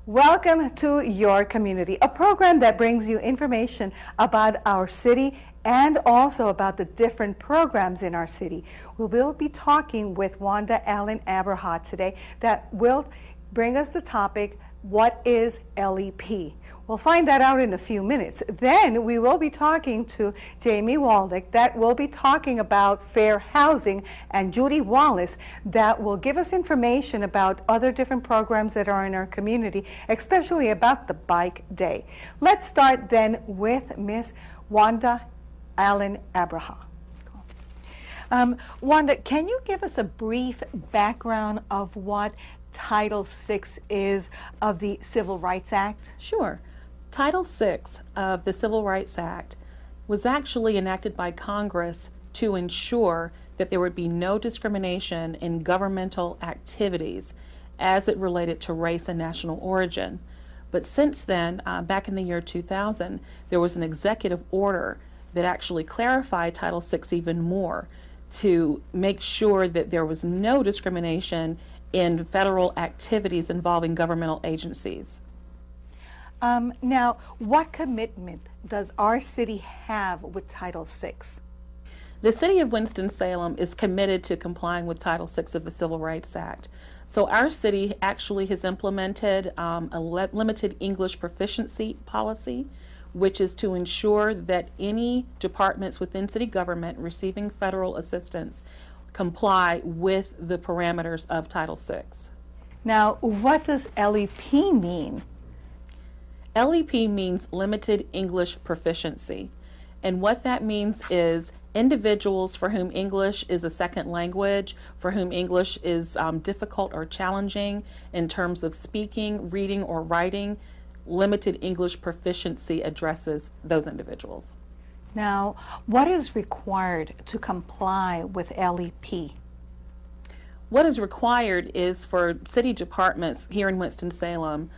Welcome to Your Community, a program that brings you information about our city and also about the different programs in our city. We will be talking with Wanda Allen Aberhart today that will bring us the topic, what is LEP? We'll find that out in a few minutes. Then we will be talking to Jamie Waldick that will be talking about fair housing, and Judy Wallace that will give us information about other different programs that are in our community, especially about the Bike Day. Let's start then with Miss Wanda Allen Aberhart. Wanda, can you give us a brief background of what Title VI is of the Civil Rights Act? Sure. Title VI of the Civil Rights Act was actually enacted by Congress to ensure that there would be no discrimination in governmental activities as it related to race and national origin. But since then, back in the year 2000, there was an executive order that actually clarified Title VI even more to make sure that there was no discrimination in federal activities involving governmental agencies. Now, what commitment does our city have with Title VI? The city of Winston-Salem is committed to complying with Title VI of the Civil Rights Act. So our city actually has implemented a limited English proficiency policy, which is to ensure that any departments within city government receiving federal assistance comply with the parameters of Title VI. Now, what does LEP mean? LEP means Limited English Proficiency. And what that means is individuals for whom English is a second language, for whom English is difficult or challenging in terms of speaking, reading, or writing, Limited English Proficiency addresses those individuals. Now, what is required to comply with LEP? What is required is for city departments here in Winston-Salem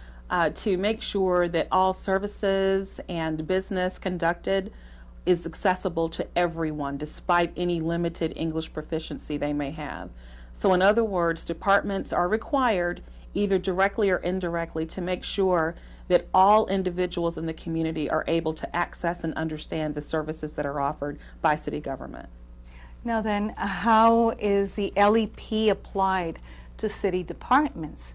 to make sure that all services and business conducted is accessible to everyone, despite any limited English proficiency they may have. So in other words, departments are required, either directly or indirectly, to make sure that all individuals in the community are able to access and understand the services that are offered by city government. Now then, how is the LEP applied to city departments?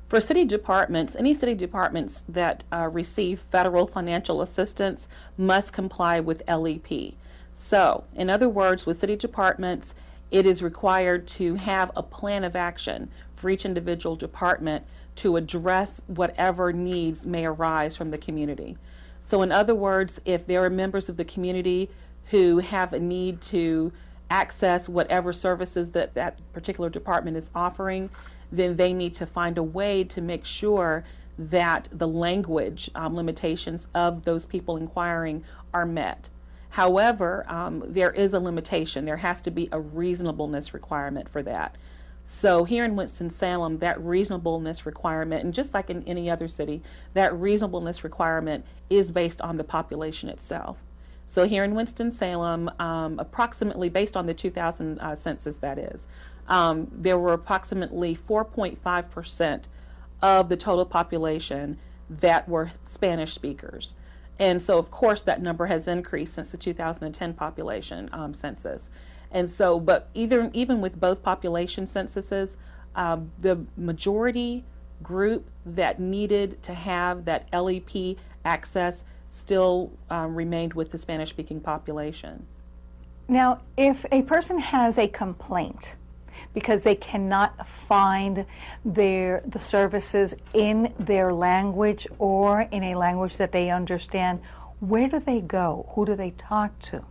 For city departments, any city departments that receive federal financial assistance must comply with LEP. So, in other words, with city departments, it is required to have a plan of action for each individual department to address whatever needs may arise from the community. So, in other words, if there are members of the community who have a need to access whatever services that that particular department is offering, then they need to find a way to make sure that the language limitations of those people inquiring are met. However, there is a limitation. There has to be a reasonableness requirement for that. So here in Winston-Salem, that reasonableness requirement, and just like in any other city, that reasonableness requirement is based on the population itself. So here in Winston-Salem, approximately, based on the 2000 census that is, there were approximately 4.5% of the total population that were Spanish speakers. And so, of course, that number has increased since the 2010 population census. And so, but even with both population censuses, the majority group that needed to have that LEP access still remained with the Spanish-speaking population. Now, if a person has a complaint because they cannot find the services in their language or in a language that they understand, where do they go? Who do they talk to?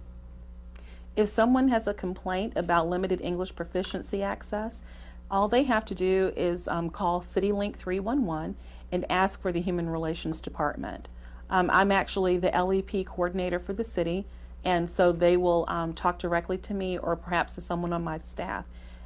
If someone has a complaint about limited English proficiency access, all they have to do is call CityLink 311 and ask for the Human Relations Department. I'm actually the LEP coordinator for the city, and so they will talk directly to me or perhaps to someone on my staff.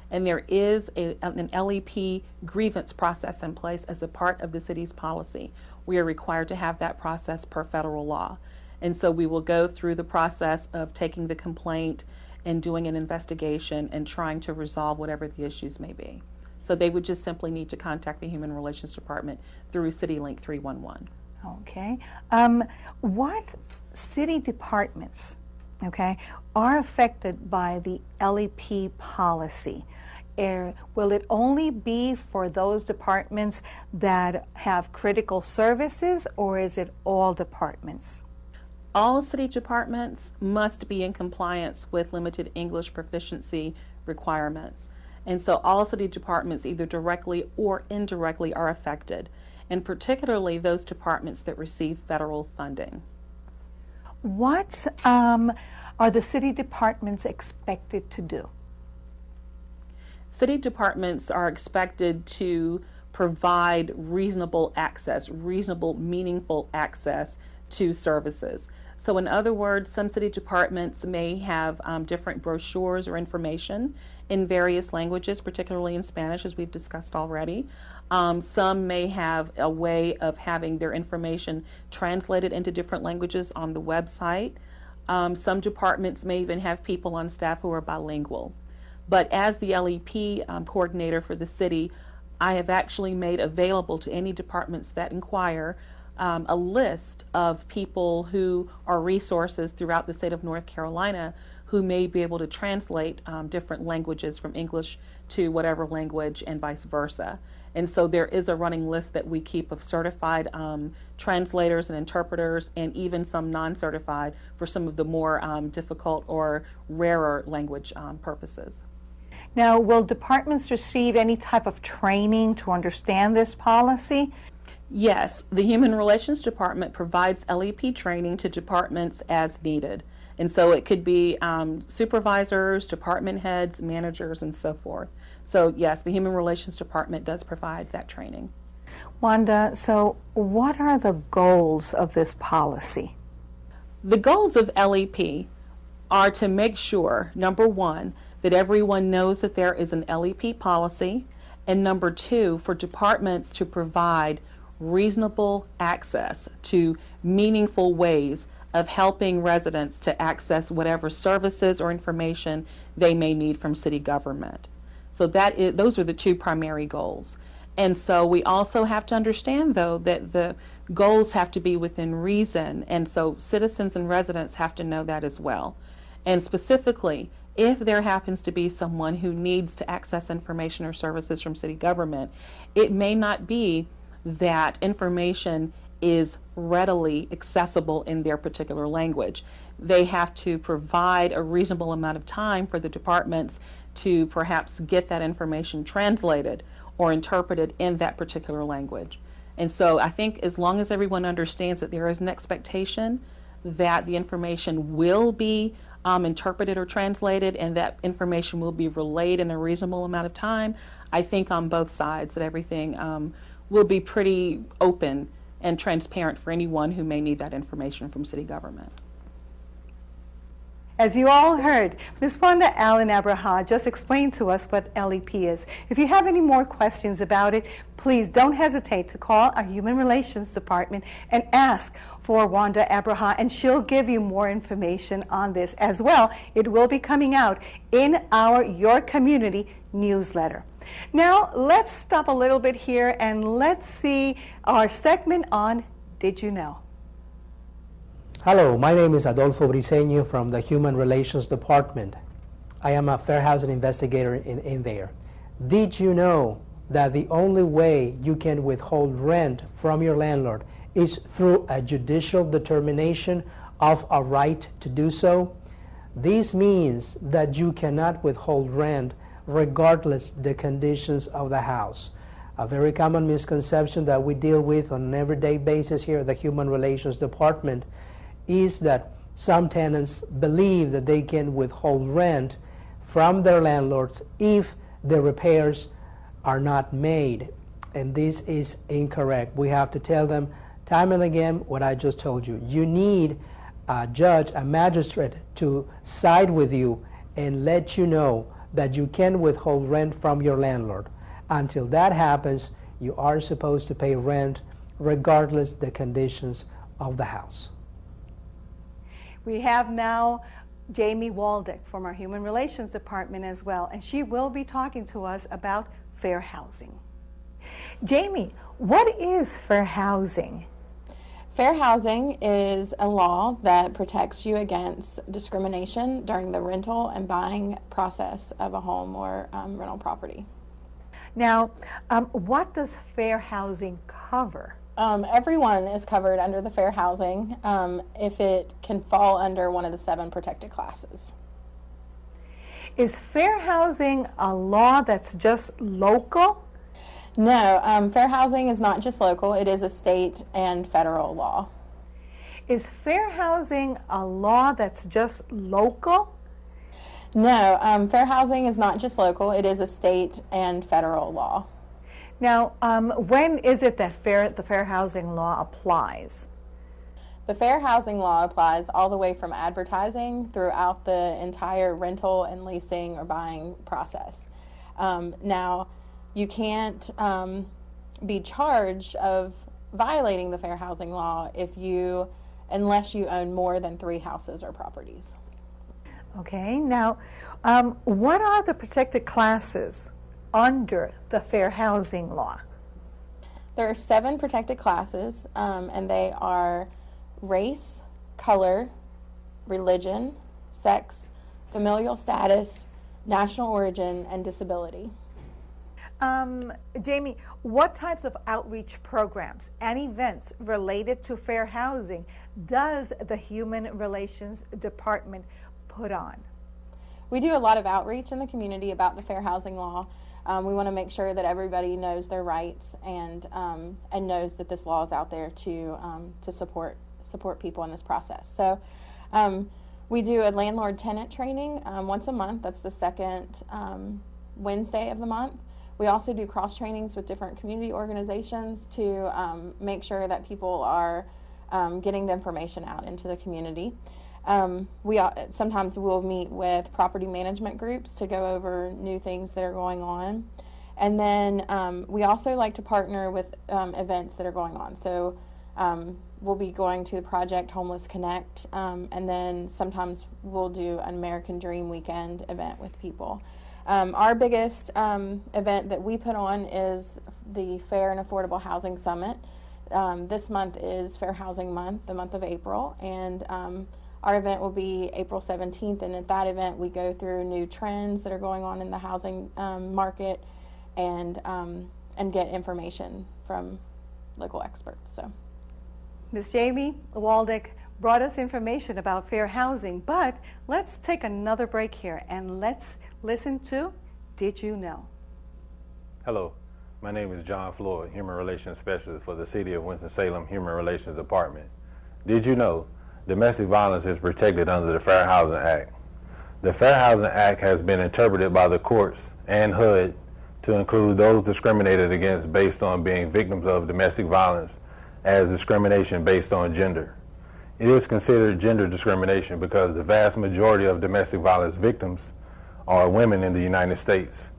And there is an LEP grievance process in place as a part of the city's policy. We are required to have that process per federal law. And so we will go through the process of taking the complaint and doing an investigation and trying to resolve whatever the issues may be. So they would just simply need to contact the Human Relations Department through CityLink 311. Okay. What city departments, okay, are affected by the LEP policy? Will it only be for those departments that have critical services, or is it all departments? All city departments must be in compliance with limited English proficiency requirements. And so all city departments, either directly or indirectly, are affected, and particularly those departments that receive federal funding. What are the city departments expected to do? City departments are expected to provide reasonable access, reasonable, meaningful access to services. So in other words, some city departments may have different brochures or information in various languages, particularly in Spanish, as we've discussed already. Some may have a way of having their information translated into different languages on the website. Some departments may even have people on staff who are bilingual. But as the LEP coordinator for the city, I have actually made available to any departments that inquire a list of people who are resources throughout the state of North Carolina who may be able to translate different languages from English to whatever language and vice versa. And so there is a running list that we keep of certified translators and interpreters, and even some non-certified for some of the more difficult or rarer language purposes. Now, will departments receive any type of training to understand this policy? Yes, the Human Relations Department provides LEP training to departments as needed. And so it could be supervisors, department heads, managers, and so forth. So yes, the Human Relations Department does provide that training. Wanda, so what are the goals of this policy? The goals of LEP are to make sure, number one, that everyone knows that there is an LEP policy, and number two, for departments to provide reasonable access to meaningful ways of helping residents to access whatever services or information they may need from city government. So those are the two primary goals. And so we also have to understand, though, that the goals have to be within reason, and so citizens and residents have to know that as well. And specifically, if there happens to be someone who needs to access information or services from city government, it may not be that information is readily accessible in their particular language. They have to provide a reasonable amount of time for the departments to perhaps get that information translated or interpreted in that particular language. And so I think as long as everyone understands that there is an expectation that the information will be interpreted or translated, and that information will be relayed in a reasonable amount of time, I think on both sides that everything will be pretty open and transparent for anyone who may need that information from city government. As you all heard, Ms. Wanda Allen Abraha just explained to us what LEP is. If you have any more questions about it, please don't hesitate to call our Human Relations Department and ask for Wanda Abraha, and she'll give you more information on this as well. It will be coming out in our Your Community newsletter. Now, let's stop a little bit here and let's see our segment on Did You Know? Hello, my name is Adolfo Briceño from the Human Relations Department. I am a fair housing investigator in there. Did you know that the only way you can withhold rent from your landlord is through a judicial determination of a right to do so? This means that you cannot withhold rent regardless the conditions of the house. A very common misconception that we deal with on an everyday basis here at the Human Relations Department is that some tenants believe that they can withhold rent from their landlords if the repairs are not made. And this is incorrect. We have to tell them time and again what I just told you. You need a judge, a magistrate, to side with you and let you know that you can withhold rent from your landlord. Until that happens, you are supposed to pay rent regardless the conditions of the house. We have now Jamie Waldick from our Human Relations Department as well, and she will be talking to us about fair housing. Jamie, what is fair housing? Fair housing is a law that protects you against discrimination during the rental and buying process of a home or rental property. Now, what does fair housing cover? Everyone is covered under the fair housing if it can fall under one of the 7 protected classes. Is fair housing a law that's just local? No, fair housing is not just local, it is a state and federal law. Is fair housing a law that's just local? No, fair housing is not just local, it is a state and federal law. Now, when is it that the fair housing law applies? The fair housing law applies all the way from advertising throughout the entire rental and leasing or buying process. Now, you can't be charged of violating the fair housing law unless you own more than 3 houses or properties. Okay, now, what are the protected classes under the fair housing law? There are 7 protected classes, and they are race, color, religion, sex, familial status, national origin, and disability. Jamie, what types of outreach programs and events related to fair housing does the Human Relations Department put on? We do a lot of outreach in the community about the fair housing law. We want to make sure that everybody knows their rights and knows that this law is out there to support people in this process. So we do a landlord-tenant training once a month. That's the second Wednesday of the month. We also do cross-trainings with different community organizations to make sure that people are getting the information out into the community. Sometimes we'll meet with property management groups to go over new things that are going on. And then we also like to partner with events that are going on. So we'll be going to the Project Homeless Connect, and then sometimes we'll do an American Dream Weekend event with people. Our biggest event that we put on is the Fair and Affordable Housing Summit. This month is Fair Housing Month, the month of April, and our event will be April 17th, and at that event we go through new trends that are going on in the housing market and get information from local experts. So, Ms. Jamie Waldick brought us information about fair housing, but let's take another break here and let's listen to Did You Know? Hello, my name is John Floyd, Human Relations Specialist for the City of Winston-Salem Human Relations Department. Did you know domestic violence is protected under the Fair Housing Act? The Fair Housing Act has been interpreted by the courts and HUD to include those discriminated against based on being victims of domestic violence as discrimination based on gender. It is considered gender discrimination because the vast majority of domestic violence victims are women in the United States.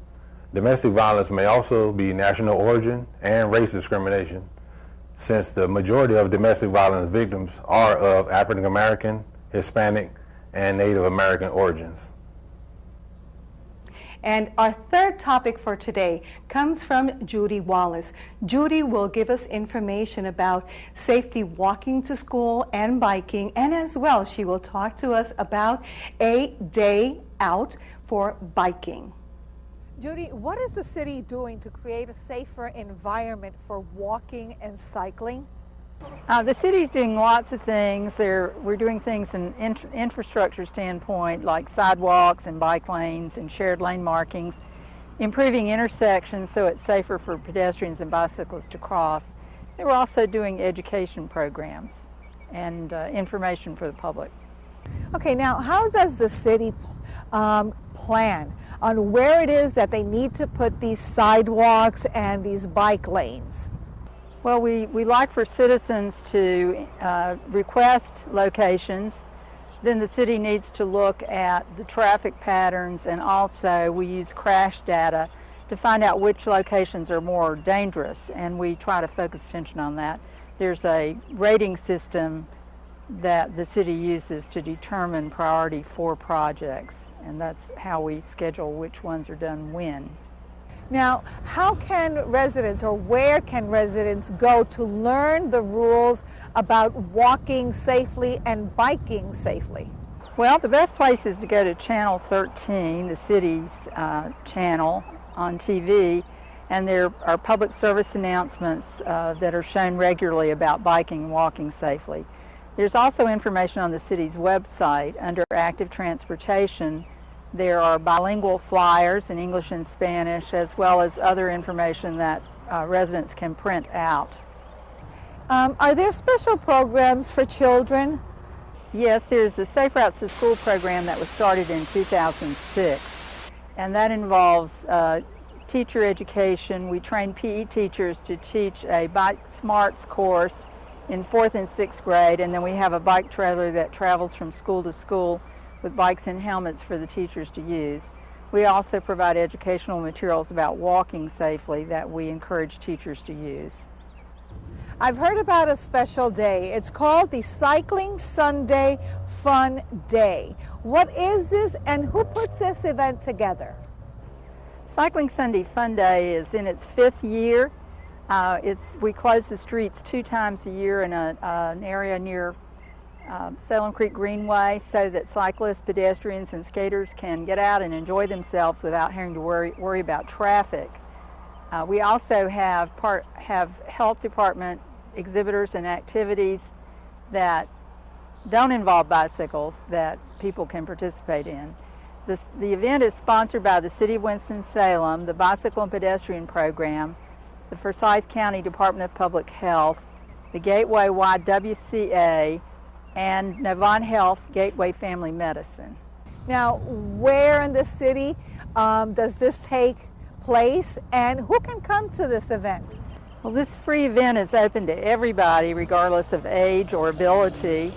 Domestic violence may also be national origin and race discrimination, since the majority of domestic violence victims are of African American, Hispanic, and Native American origins. And our third topic for today comes from Judy Wallace. Judy will give us information about safety walking to school and biking, and as well she will talk to us about a day out for biking. Judy, what is the city doing to create a safer environment for walking and cycling? The city's doing lots of things. We're doing things in infrastructure standpoint, like sidewalks and bike lanes and shared lane markings, improving intersections so it's safer for pedestrians and bicyclists to cross. And we're also doing education programs and information for the public. Okay, now how does the city plan on where it is that they need to put these sidewalks and these bike lanes? Well, we like for citizens to request locations. Then the city needs to look at the traffic patterns, and also we use crash data to find out which locations are more dangerous, and we try to focus attention on that. There's a rating system that the city uses to determine priority for projects, and that's how we schedule which ones are done when. Now, how can residents, or where can residents go to learn the rules about walking safely and biking safely? Well, the best place is to go to Channel 13, the city's channel on TV, and there are public service announcements that are shown regularly about biking and walking safely. There's also information on the city's website under active transportation. There are bilingual flyers in English and Spanish, as well as other information that residents can print out. Are there special programs for children? Yes, there's the Safe Routes to School program that was started in 2006, and that involves teacher education. We train PE teachers to teach a Bike Smarts course in 4th and 6th grade, and then we have a bike trailer that travels from school to school with bikes and helmets for the teachers to use. We also provide educational materials about walking safely that we encourage teachers to use. I've heard about a special day. It's called the Cycling Sunday Fun Day. What is this, and who puts this event together? Cycling Sunday Fun Day is in its 5th year. We close the streets 2 times a year in an area near Salem Creek Greenway so that cyclists, pedestrians, and skaters can get out and enjoy themselves without having to worry about traffic. We also have health department exhibitors and activities that don't involve bicycles that people can participate in. The event is sponsored by the City of Winston-Salem, the Bicycle and Pedestrian Program, the Forsyth County Department of Public Health, the Gateway YWCA, and Novant Health Gateway Family Medicine. Now, where in the city does this take place, and who can come to this event? Well, this free event is open to everybody, regardless of age or ability.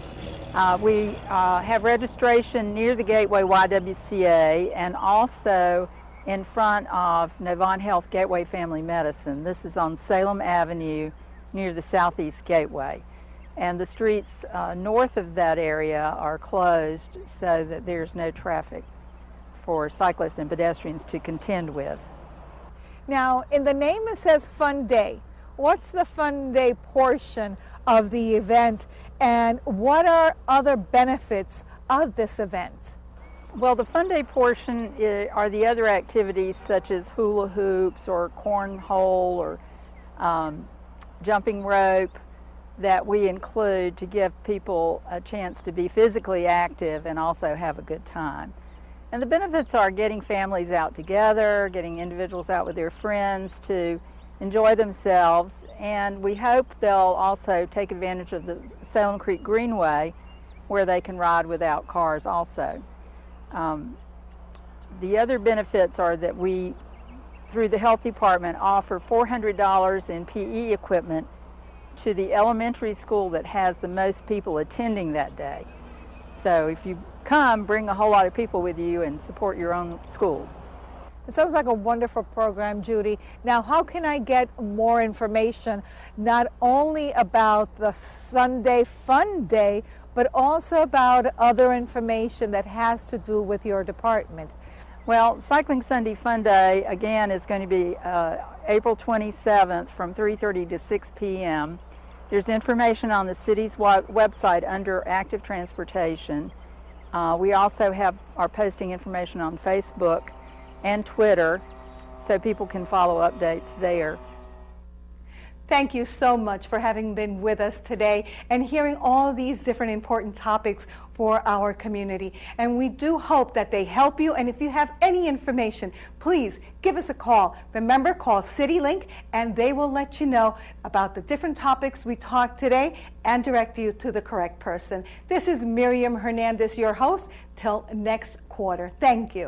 We have registration near the Gateway YWCA and also in front of Novant Health Gateway Family Medicine. This is on Salem Avenue near the Southeast Gateway. And the streets north of that area are closed so that there's no traffic for cyclists and pedestrians to contend with. Now, in the name it says Fun Day. What's the Fun Day portion of the event, and what are other benefits of this event? Well, the Fun Day portion are the other activities such as hula hoops or cornhole or jumping rope that we include to give people a chance to be physically active and also have a good time. And the benefits are getting families out together, getting individuals out with their friends to enjoy themselves, and we hope they'll also take advantage of the Salem Creek Greenway where they can ride without cars also. The other benefits are that we, through the Health Department, offer $400 in PE equipment to the elementary school that has the most people attending that day. So if you come, bring a whole lot of people with you and support your own school. It sounds like a wonderful program, Judy. Now, how can I get more information, not only about the Sunday Fun Day, but also about other information that has to do with your department? Well, Cycling Sunday Fun Day, again, is going to be April 27th from 3:30 to 6 p.m. There's information on the city's website under active transportation. We also are posting information on Facebook and Twitter so people can follow updates there. Thank you so much for having been with us today and hearing all these different important topics for our community. And we do hope that they help you. And if you have any information, please give us a call. Remember, call CityLink and they will let you know about the different topics we talked today and direct you to the correct person. This is Miriam Hernandez, your host. Till next quarter. Thank you.